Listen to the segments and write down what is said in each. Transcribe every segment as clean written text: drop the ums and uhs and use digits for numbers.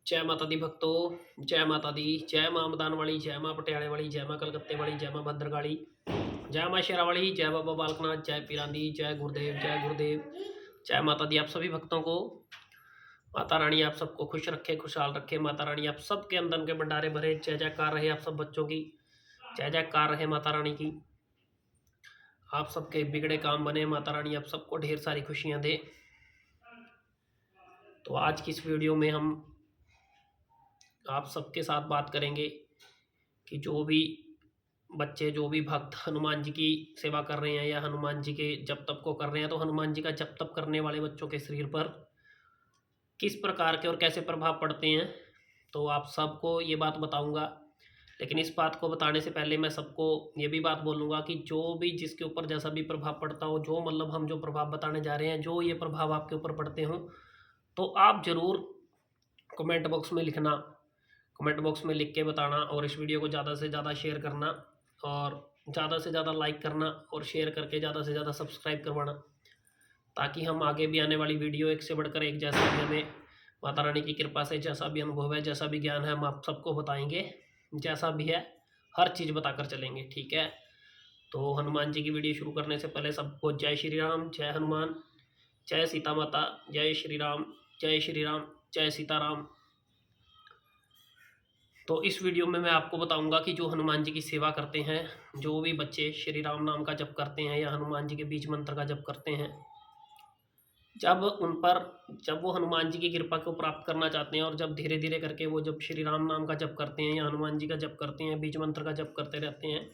जय माता दी भक्तों, जय माता दी। जय माँ मदान वाली, जय माँ पटियाले वाली, जय माँ कलकत्ते वाली, जय माँ भद्रकाली, जय माँ शेरा वाली, जय बाबा बालकनाथ, जय पीरांदी, जय गुरुदेव, जय गुरुदेव। जय माता दी। आप सभी भक्तों को माता रानी आप सबको खुश रखे, खुशहाल रखे। माता रानी आप सबके अंदर के भंडारे भरे। जय जयकार रहे आप सब बच्चों की, जय जयकार रहे माता रानी की। आप सबके बिगड़े काम बने, माता रानी आप सबको ढेर सारी खुशियां दे। तो आज की इस वीडियो में हम आप सबके साथ बात करेंगे कि जो भी बच्चे, जो भी भक्त हनुमान जी की सेवा कर रहे हैं या हनुमान जी के जप तप को कर रहे हैं, तो हनुमान जी का जप तप करने वाले बच्चों के शरीर पर किस प्रकार के और कैसे प्रभाव पड़ते हैं, तो आप सबको ये बात बताऊंगा। लेकिन इस बात को बताने से पहले मैं सबको ये भी बात बोलूँगा कि जो भी जिसके ऊपर जैसा भी प्रभाव पड़ता हो, जो मतलब हम जो प्रभाव बताने जा रहे हैं, जो ये प्रभाव आपके ऊपर पड़ते हों, तो आप ज़रूर कमेंट बॉक्स में लिखना, कमेंट बॉक्स में लिख के बताना, और इस वीडियो को ज़्यादा से ज़्यादा शेयर करना, और ज़्यादा से ज़्यादा लाइक करना, और शेयर करके ज़्यादा से ज़्यादा सब्सक्राइब करवाना, ताकि हम आगे भी आने वाली वीडियो एक से बढ़कर एक, जैसा भी हमें माता रानी की कृपा से जैसा भी अनुभव है, जैसा भी ज्ञान है, हम आप सबको बताएंगे। जैसा भी है हर चीज़ बताकर चलेंगे, ठीक है। तो हनुमान जी की वीडियो शुरू करने से पहले सबको जय श्री राम, जय हनुमान, जय सीता माता, जय श्री राम, जय श्री राम, जय सीताराम। तो इस वीडियो में मैं आपको बताऊंगा कि जो हनुमान जी की सेवा करते हैं, जो भी बच्चे श्री राम नाम का जप करते हैं या हनुमान जी के बीज मंत्र का जप करते हैं, जब उन पर, जब वो हनुमान जी की कृपा को प्राप्त करना चाहते हैं, और जब धीरे धीरे करके वो जब श्री राम नाम का जप करते हैं या हनुमान जी का जप करते हैं, बीज मंत्र का जप करते रहते हैं,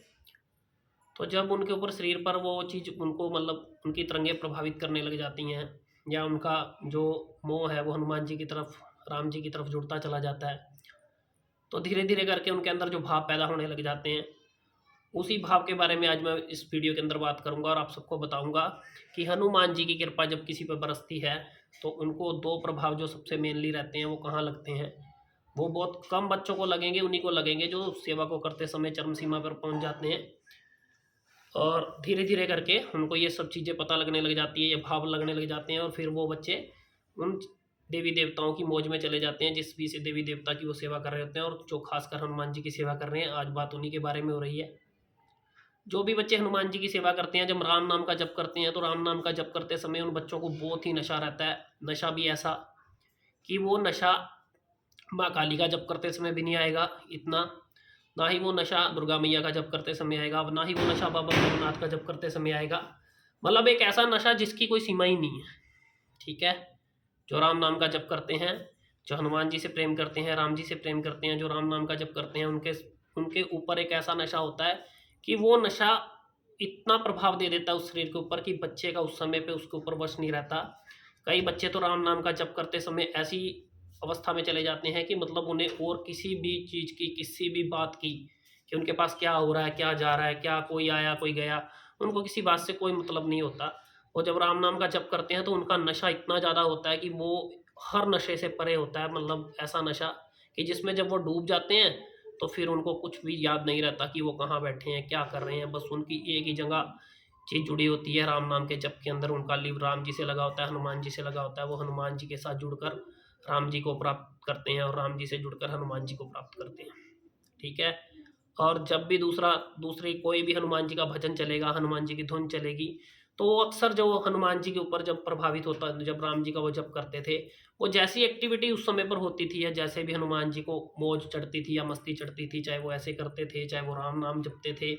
तो जब उनके ऊपर शरीर पर वो चीज़ उनको मतलब उनकी तरंगें प्रभावित करने लग जाती हैं, या उनका जो मोह है वो हनुमान जी की तरफ, राम जी की तरफ जुड़ता चला जाता है, तो धीरे धीरे करके उनके अंदर जो भाव पैदा होने लग जाते हैं, उसी भाव के बारे में आज मैं इस वीडियो के अंदर बात करूंगा, और आप सबको बताऊंगा कि हनुमान जी की कृपा जब किसी पर बरसती है, तो उनको दो प्रभाव जो सबसे मेनली रहते हैं वो कहाँ लगते हैं। वो बहुत कम बच्चों को लगेंगे, उन्हीं को लगेंगे जो सेवा को करते समय चरम सीमा पर पहुंच जाते हैं, और धीरे धीरे करके उनको ये सब चीज़ें पता लगने लग जाती है, ये भाव लगने लग जाते हैं, और फिर वो बच्चे उन देवी देवताओं की मौज में चले जाते हैं, जिस भी से देवी देवता की वो सेवा कर रहे होते हैं, और जो खासकर हनुमान जी की सेवा कर रहे हैं, आज बात उन्हीं के बारे में हो रही है। जो भी बच्चे हनुमान जी की सेवा करते हैं, जब राम नाम का जप करते हैं, तो राम नाम का जप करते समय उन बच्चों को बहुत ही नशा रहता है। नशा भी ऐसा कि वो नशा माँ काली का जप करते समय भी नहीं आएगा इतना, ना ही वो नशा दुर्गा मैया का जप करते समय आएगा, ना ही वो नशा बाबा भोलेनाथ का जप करते समय आएगा। मतलब एक ऐसा नशा जिसकी कोई सीमा ही नहीं है, ठीक है। जो राम नाम का जप करते हैं, जो हनुमान जी से प्रेम करते हैं, राम जी से प्रेम करते हैं, जो राम नाम का जप करते हैं, उनके उनके ऊपर एक ऐसा नशा होता है कि वो नशा इतना प्रभाव दे देता है उस शरीर के ऊपर कि बच्चे का उस समय पे उसके ऊपर वश नहीं रहता। कई बच्चे तो राम नाम का जप करते समय ऐसी अवस्था में चले जाते हैं कि मतलब उन्हें और किसी भी चीज़ की, किसी भी बात की, कि उनके पास क्या हो रहा है, क्या जा रहा है, क्या कोई आया कोई गया, उनको किसी बात से कोई मतलब नहीं होता। और जब राम नाम का जप करते हैं तो उनका नशा इतना ज़्यादा होता है कि वो हर नशे से परे होता है। मतलब ऐसा नशा कि जिसमें जब वो डूब जाते हैं तो फिर उनको कुछ भी याद नहीं रहता कि वो कहाँ बैठे हैं, क्या कर रहे हैं। बस उनकी एक ही जगह चीज़ जुड़ी होती है, राम नाम के जप के अंदर उनका लिव राम जी से लगा होता है, हनुमान जी से लगा होता है। वो हनुमान जी के साथ जुड़कर राम जी को प्राप्त करते हैं, और राम जी से जुड़कर हनुमान जी को प्राप्त करते हैं, ठीक है। और जब भी दूसरी कोई भी हनुमान जी का भजन चलेगा, हनुमान जी की धुन चलेगी, तो वो अक्सर जो हनुमान जी के ऊपर जब प्रभावित होता, जब राम जी का वो जप करते थे, वो जैसी एक्टिविटी उस समय पर होती थी, या जैसे भी हनुमान जी को मौज चढ़ती थी या मस्ती चढ़ती थी, चाहे वो ऐसे करते थे, चाहे वो राम नाम जपते थे,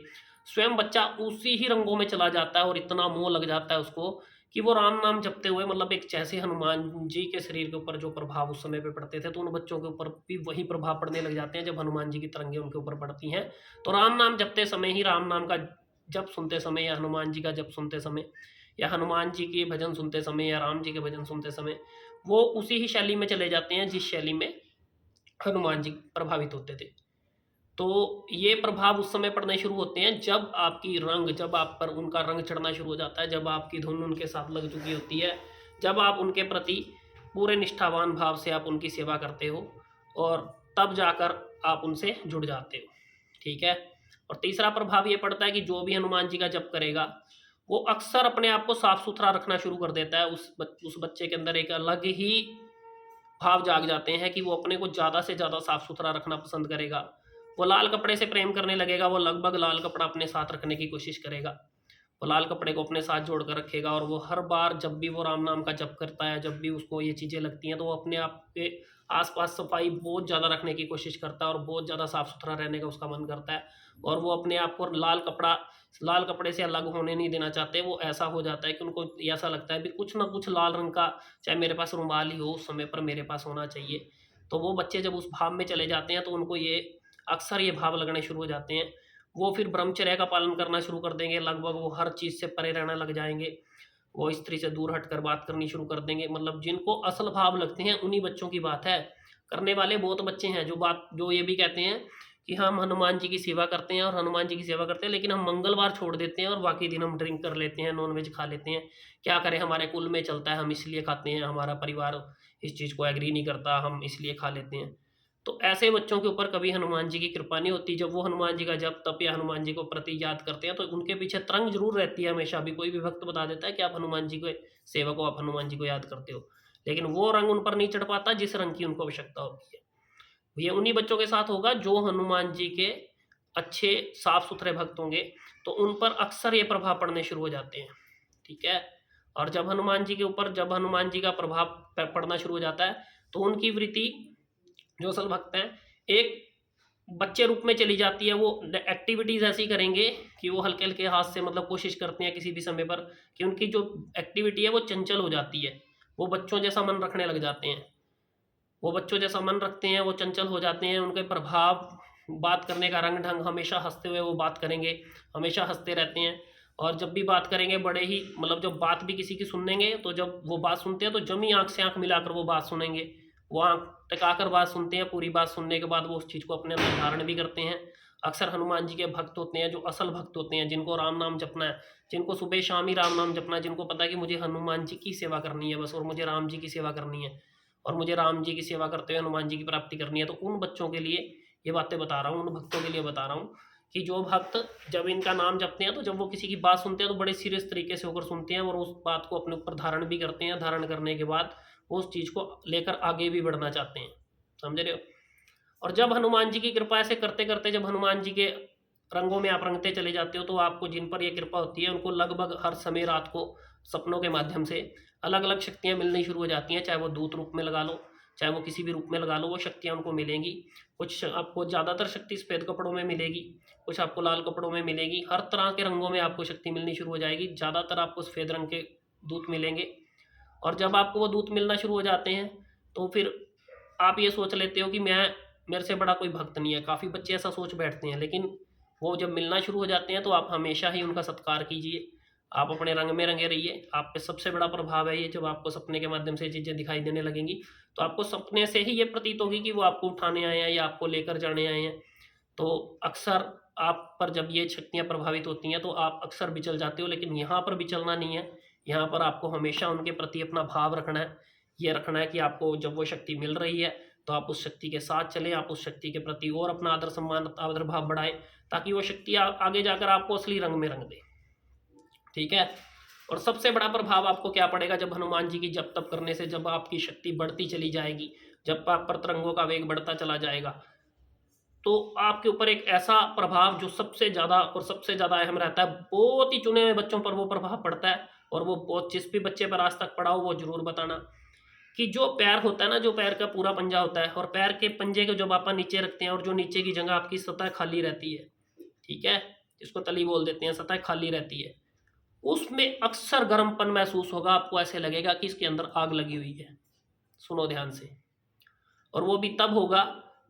स्वयं बच्चा उसी ही रंगों में चला जाता है, और इतना मोह लग जाता है उसको कि वो राम नाम जपते हुए, मतलब एक जैसे हनुमान जी के शरीर के ऊपर जो प्रभाव उस समय पे पड़ते थे, तो उन बच्चों के ऊपर भी वही प्रभाव पड़ने लग जाते हैं जब हनुमान जी की तरंगे उनके ऊपर पड़ती हैं। तो राम नाम जपते समय ही, राम नाम का जप सुनते समय, या हनुमान जी का जप सुनते समय, या हनुमान जी के भजन सुनते समय, या राम जी के भजन सुनते समय, वो उसी ही शैली में चले जाते हैं जिस शैली में हनुमान जी प्रभावित होते थे। तो ये प्रभाव उस समय पड़ने शुरू होते हैं जब आपकी रंग, जब आप पर उनका रंग चढ़ना शुरू हो जाता है, जब आपकी धुन उनके साथ लग चुकी होती है, जब आप उनके प्रति पूरे निष्ठावान भाव से आप उनकी सेवा करते हो, और तब जाकर आप उनसे जुड़ जाते हो, ठीक है। और तीसरा प्रभाव ये पड़ता है कि जो भी हनुमान जी का जप करेगा, वो अक्सर अपने आप को साफ सुथरा रखना शुरू कर देता है। उस बच्चे के अंदर एक अलग ही भाव जाग जाते हैं कि वो अपने को ज़्यादा से ज़्यादा साफ सुथरा रखना पसंद करेगा। वो लाल कपड़े से प्रेम करने लगेगा, वो लगभग लाल कपड़ा अपने साथ रखने की कोशिश करेगा। वो लाल कपड़े को अपने साथ जोड़ कर रखेगा और वो हर बार जब भी वो राम नाम का जप करता है, जब भी उसको ये चीज़ें लगती हैं, तो वो अपने आप के आस-पास सफाई बहुत ज़्यादा रखने की कोशिश करता है और बहुत ज़्यादा साफ सुथरा रहने का उसका मन करता है। और वो अपने आप को लाल कपड़े से अलग होने नहीं देना चाहते। वो ऐसा हो जाता है कि उनको ऐसा लगता है भी कुछ ना कुछ लाल रंग का, चाहे मेरे पास रुमाल ही हो, उस समय पर मेरे पास होना चाहिए। तो वो बच्चे जब उस भाव में चले जाते हैं तो उनको ये अक्सर ये भाव लगने शुरू हो जाते हैं। वो फिर ब्रह्मचर्य का पालन करना शुरू कर देंगे, लगभग वो हर चीज़ से परे रहना लग जाएँगे। वो स्त्री से दूर हटकर बात करनी शुरू कर देंगे। मतलब जिनको असल भाव लगते हैं उन्हीं बच्चों की बात है। करने वाले बहुत बच्चे हैं जो ये भी कहते हैं कि हम हनुमान जी की सेवा करते हैं और हनुमान जी की सेवा करते हैं, लेकिन हम मंगलवार छोड़ देते हैं और बाकी दिन हम ड्रिंक कर लेते हैं, नॉन-वेज खा लेते हैं। क्या करें, हमारे कुल में चलता है, हम इसलिए खाते हैं, हमारा परिवार इस चीज़ को एग्री नहीं करता, हम इसलिए खा लेते हैं। तो ऐसे बच्चों के ऊपर कभी हनुमान जी की कृपा नहीं होती। जब वो हनुमान जी का जप तप या हनुमान जी को प्रति याद करते हैं तो उनके पीछे तरंग ज़रूर रहती है हमेशा भी। कोई भी भक्त बता देता है कि आप हनुमान जी के सेवक हो, आप हनुमान जी को याद करते हो। लेकिन वो रंग उन पर नहीं चढ़ पाता जिस रंग की उनको आवश्यकता होती है। ये उन्हीं बच्चों के साथ होगा जो हनुमान जी के अच्छे साफ-सुथरे भक्त होंगे, तो उन पर अक्सर ये प्रभाव पड़ने शुरू हो जाते हैं, ठीक है? और जब हनुमान जी का प्रभाव पड़ना शुरू हो जाता है, तो उनकी वृत्ति जो असल भक्त हैं, एक बच्चे रूप में चली जाती है। वो एक्टिविटीज़ ऐसी करेंगे कि वो हल्के-हल्के हाथ से मतलब कोशिश करते हैं किसी भी समय पर कि उनकी जो एक्टिविटी है वो चंचल हो जाती है। वो बच्चों जैसा मन रखने लग जाते हैं। वो बच्चों जैसा मन रखते हैं, वो चंचल हो जाते हैं, उनके प्रभाव, बात करने का रंग-ढंग, हमेशा हँसते हुए वो बात करेंगे, हमेशा हँसते रहते हैं। और जब भी बात करेंगे बड़े ही मतलब जब बात भी किसी की सुनेंगे, तो जब वो बात सुनते हैं तो जमी आँख से आँख मिलाकर वो बात सुनेंगे। वो आँख टिकाकर बात सुनते हैं, पूरी बात सुनने के बाद वो उस चीज़ को अपने अंदर धारण भी करते हैं। अक्सर हनुमान जी के भक्त होते हैं, जो असल भक्त होते हैं, जिनको राम नाम जपना है, जिनको सुबह-शाम ही राम नाम जपना है, जिनको पता है कि मुझे हनुमान जी की सेवा करनी है बस और मुझे राम जी की सेवा करनी है। और मुझे राम जी की सेवा करते हुए हनुमान जी की प्राप्ति करनी है। तो उन बच्चों के लिए ये बातें बता रहा हूँ, उन भक्तों के लिए बता रहा हूँ कि जो भक्त जब इनका नाम जपते हैं तो जब वो किसी की बात सुनते हैं तो बड़े सीरियस तरीके से होकर सुनते हैं और उस बात को अपने ऊपर धारण भी करते हैं। धारण करने के बाद वो उस चीज़ को लेकर आगे भी बढ़ना चाहते हैं। समझ रहे हो? और जब हनुमान जी की कृपा ऐसे करते-करते जब हनुमान जी के रंगों में आप रंगते चले जाते हो, तो आपको जिन पर ये कृपा होती है, उनको लगभग हर समय रात को सपनों के माध्यम से अलग-अलग शक्तियाँ मिलनी शुरू हो जाती हैं। चाहे वो दूत रूप में लगा लो, चाहे वो किसी भी रूप में लगा लो, वो शक्तियाँ उनको मिलेंगी। कुछ आपको ज़्यादातर शक्ति सफ़ेद कपड़ों में मिलेगी, कुछ आपको लाल कपड़ों में मिलेगी। हर तरह के रंगों में आपको शक्ति मिलनी शुरू हो जाएगी। ज़्यादातर आपको सफ़ेद रंग के दूत मिलेंगे। और जब आपको वो दूत मिलना शुरू हो जाते हैं, तो फिर आप ये सोच लेते हो कि मेरे से बड़ा कोई भक्त नहीं है। काफ़ी बच्चे ऐसा सोच बैठते हैं, लेकिन वो जब मिलना शुरू हो जाते हैं तो आप हमेशा ही उनका सत्कार कीजिए। आप अपने रंग में रंगे रहिए। आप पे सबसे बड़ा प्रभाव है ये, जब आपको सपने के माध्यम से ये चीज़ें दिखाई देने लगेंगी, तो आपको सपने से ही ये प्रतीत होगी कि वो आपको उठाने आए हैं या आपको लेकर जाने आए हैं। तो अक्सर आप पर जब ये शक्तियाँ प्रभावित होती हैं, तो आप अक्सर विचल जाते हो, लेकिन यहाँ पर विचलना नहीं है। यहाँ पर आपको हमेशा उनके प्रति अपना भाव रखना है। ये रखना है कि आपको जब वो शक्ति मिल रही है, तो आप उस शक्ति के साथ चलें, आप उस शक्ति के प्रति और अपना आदर सम्मान, आदर भाव बढ़ाएँ, ताकि वो शक्ति आगे जाकर आपको असली रंग में रंग दे। ठीक है? और सबसे बड़ा प्रभाव आपको क्या पड़ेगा जब हनुमान जी की जप तप करने से, जब आपकी शक्ति बढ़ती चली जाएगी, जब आप पर तरंगों का वेग बढ़ता चला जाएगा, तो आपके ऊपर एक ऐसा प्रभाव जो सबसे ज़्यादा अहम रहता है, बहुत ही चुने हुए बच्चों पर वो प्रभाव पड़ता है। और वो बहुत, जिस भी बच्चे पर आज तक पड़ा हो वो ज़रूर बताना कि जो पैर होता है ना, जो पैर का पूरा पंजा होता है और पैर के पंजे को जब आप नीचे रखते हैं और जो नीचे की जगह आपकी सतह खाली रहती है, ठीक है? जिसको तली बोल देते हैं, सतह खाली रहती है। उसमें अक्सर गर्मपन महसूस होगा, आपको ऐसे लगेगा कि इसके अंदर आग लगी हुई है। सुनो ध्यान से। और वो भी तब होगा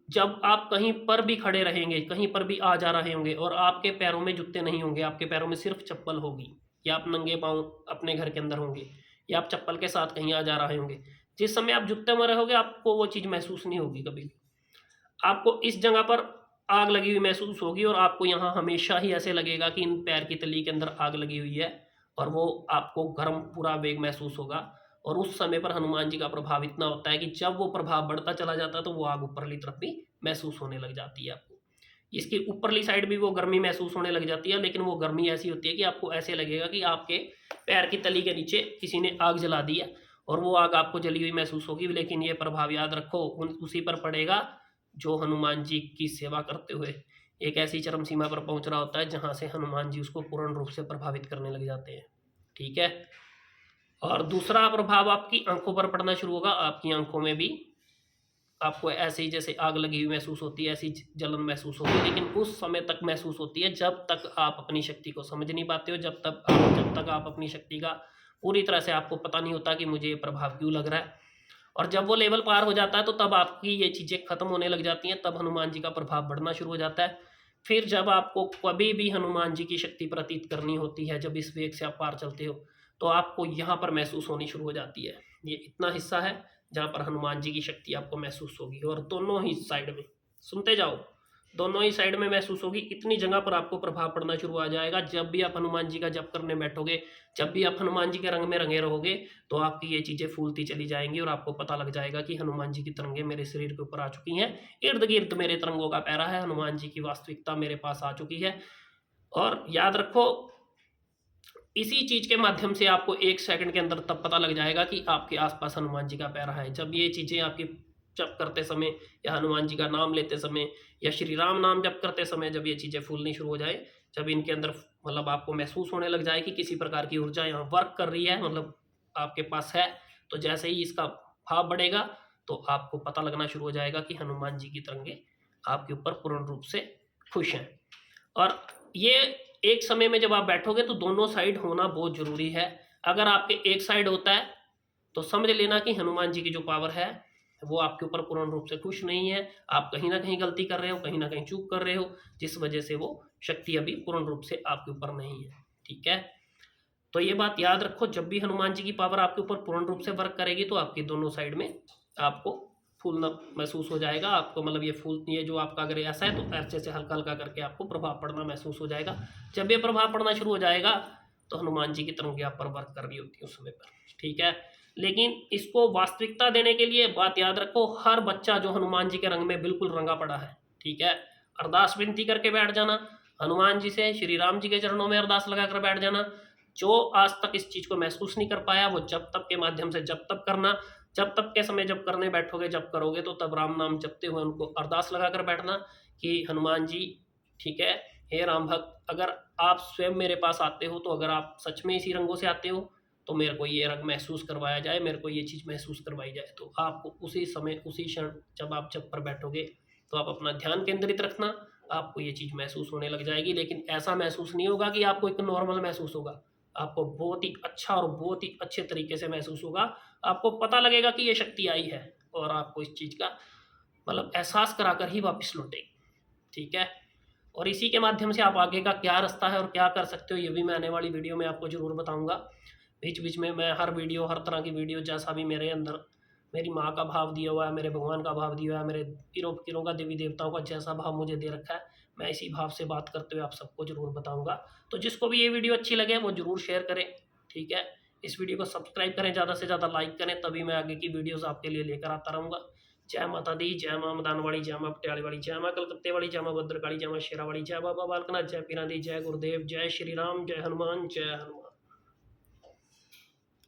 जब आप कहीं पर भी खड़े रहेंगे, कहीं पर भी आ जा रहे होंगे और आपके पैरों में जूते नहीं होंगे, आपके पैरों में सिर्फ चप्पल होगी, या आप नंगे पाँव अपने घर के अंदर होंगे, या आप चप्पल के साथ कहीं आ जा रहे होंगे। जिस समय आप जूते में रहोगे आपको वो चीज़ महसूस नहीं होगी कभी भी। आपको इस जगह पर आग लगी हुई महसूस होगी और आपको यहाँ हमेशा ही ऐसे लगेगा कि इन पैर की तली के अंदर आग लगी हुई है और वो आपको गर्म पूरा वेग महसूस होगा। और उस समय पर हनुमान जी का प्रभाव इतना होता है कि जब वो प्रभाव बढ़ता चला जाता है तो वो आग ऊपरली तरफ भी महसूस होने लग जाती है आपको। इसकी ऊपरली साइड भी वो गर्मी महसूस होने लग जाती है, लेकिन वो गर्मी ऐसी होती है कि आपको ऐसे लगेगा कि आपके पैर की तली के नीचे किसी ने आग जला दी है और वो आग आपको जली हुई महसूस होगी, लेकिन ये प्रभाव याद रखो उसी पर पड़ेगा जो हनुमान जी की सेवा करते हुए एक ऐसी चरम सीमा पर पहुंच रहा होता है जहां से हनुमान जी उसको पूर्ण रूप से प्रभावित करने लग जाते हैं। ठीक है। और दूसरा प्रभाव आपकी आंखों पर पड़ना शुरू होगा। आपकी आंखों में भी आपको ऐसे ही जैसे आग लगी हुई महसूस होती है, ऐसी जलन महसूस होती है, लेकिन उस समय तक महसूस होती है जब तक आप अपनी शक्ति को समझ नहीं पाते हो, जब तक आप अपनी शक्ति का पूरी तरह से आपको पता नहीं होता कि मुझे ये प्रभाव क्यों लग रहा है। और जब वो लेवल पार हो जाता है तो तब आपकी ये चीज़ें खत्म होने लग जाती हैं, तब हनुमान जी का प्रभाव बढ़ना शुरू हो जाता है। फिर जब आपको कभी भी हनुमान जी की शक्ति प्रतीत करनी होती है, जब इस वेग से आप पार चलते हो, तो आपको यहाँ पर महसूस होनी शुरू हो जाती है। ये इतना हिस्सा है जहाँ पर हनुमान जी की शक्ति आपको महसूस होगी, और दोनों ही साइड में, सुनते जाओ, दोनों ही साइड में महसूस होगी। इतनी जगह पर आपको प्रभाव पड़ना शुरू आ जाएगा। जब भी आप हनुमान जी का जप करने बैठोगे, जब भी आप हनुमान जी के रंग में रंगे रहोगे, तो आपकी ये चीज़ें फूलती चली जाएंगी और आपको पता लग जाएगा कि हनुमान जी की तरंगे मेरे शरीर के ऊपर आ चुकी हैं, इर्द गिर्द मेरे तरंगों का पैरा है, हनुमान जी की वास्तविकता मेरे पास आ चुकी है। और याद रखो, इसी चीज के माध्यम से आपको 1 सेकंड के अंदर तब पता लग जाएगा कि आपके आसपास हनुमान जी का पैरा है। जब ये चीजें आपकी जप करते समय या हनुमान जी का नाम लेते समय या श्री राम नाम जप करते समय जब ये चीजें फूलनी शुरू हो जाए, जब इनके अंदर मतलब आपको महसूस होने लग जाए कि किसी प्रकार की ऊर्जा यहाँ वर्क कर रही है, मतलब आपके पास है, तो जैसे ही इसका भाव बढ़ेगा तो आपको पता लगना शुरू हो जाएगा कि हनुमान जी की तरंगे आपके ऊपर पूर्ण रूप से खुश हैं। और ये एक समय में जब आप बैठोगे तो दोनों साइड होना बहुत जरूरी है। अगर आपके एक साइड होता है तो समझ लेना कि हनुमान जी की जो पावर है वो आपके ऊपर पूर्ण रूप से खुश नहीं है, आप कहीं ना कहीं गलती कर रहे हो, कहीं ना कहीं चूक कर रहे हो, जिस वजह से वो शक्ति अभी पूर्ण रूप से आपके ऊपर नहीं है। ठीक है। तो ये बात याद रखो, जब भी हनुमान जी की पावर आपके ऊपर पूर्ण रूप से वर्क करेगी तो आपकी दोनों साइड में आपको फूलना महसूस हो जाएगा। आपको मतलब ये जो आपका अगर ऐसा है तो ऐसे से हल्का हल्का करके आपको प्रभाव पड़ना महसूस हो जाएगा। जब ये प्रभाव पड़ना शुरू हो जाएगा तो हनुमान जी की तरंगे आप पर वर्क कर रही होती है उस समय पर। ठीक है। लेकिन इसको वास्तविकता देने के लिए बात याद रखो, हर बच्चा जो हनुमान जी के रंग में बिल्कुल रंगा पड़ा है, ठीक है, अरदास विनती करके बैठ जाना, हनुमान जी से श्री राम जी के चरणों में अरदास लगाकर बैठ जाना। जो आज तक इस चीज को महसूस नहीं कर पाया वो जब तक के माध्यम से जब तक करना। जब तक के समय जब करने बैठोगे, जब करोगे तो तब राम नाम जपते हुए उनको अरदास लगाकर बैठना कि हनुमान जी, ठीक है, हे राम भक्त, अगर आप स्वयं मेरे पास आते हो, तो अगर आप सच में इसी रंगों से आते हो तो मेरे को ये रंग महसूस करवाया जाए, मेरे को ये चीज़ महसूस करवाई जाए। तो आपको उसी समय उसी क्षण जब आप जब पर बैठोगे तो आप अपना ध्यान केंद्रित रखना, आपको ये चीज़ महसूस होने लग जाएगी। लेकिन ऐसा महसूस नहीं होगा कि आपको एक नॉर्मल महसूस होगा, आपको बहुत ही अच्छा और बहुत ही अच्छे तरीके से महसूस होगा। आपको पता लगेगा कि ये शक्ति आई है और आपको इस चीज़ का मतलब एहसास कराकर ही वापस लौटेगी। ठीक है। और इसी के माध्यम से आप आगे का क्या रास्ता है और क्या कर सकते हो ये भी मैं आने वाली वीडियो में आपको ज़रूर बताऊंगा। बीच बीच में मैं हर वीडियो, हर तरह की वीडियो, जैसा भी मेरे अंदर मेरी माँ का भाव दिया हुआ है, मेरे भगवान का भाव दिया हुआ है, मेरे पीरों फकीरों का, देवी देवताओं का जैसा भाव मुझे दे रखा है, मैं इसी भाव से बात करते हुए आप सबको ज़रूर बताऊँगा। तो जिसको भी ये वीडियो अच्छी लगे वो ज़रूर शेयर करें। ठीक है। इस वीडियो को सब्सक्राइब करें, ज़्यादा से ज़्यादा लाइक करें, तभी मैं आगे की वीडियोज़ आपके लिए लेकर आता रहूँगा। जय माता दी, जय माँ मदान वाली, जय माँ पटियाली वाली, जय माँ कलकत्ते वाली, जय माँ भद्रकाली, जय माँ शेरा वाली, जय बाबा बालकनाथ, जय पीरादी, जय गुरुदेव, जय श्री राम, जय हनुमान, जय हनुमान।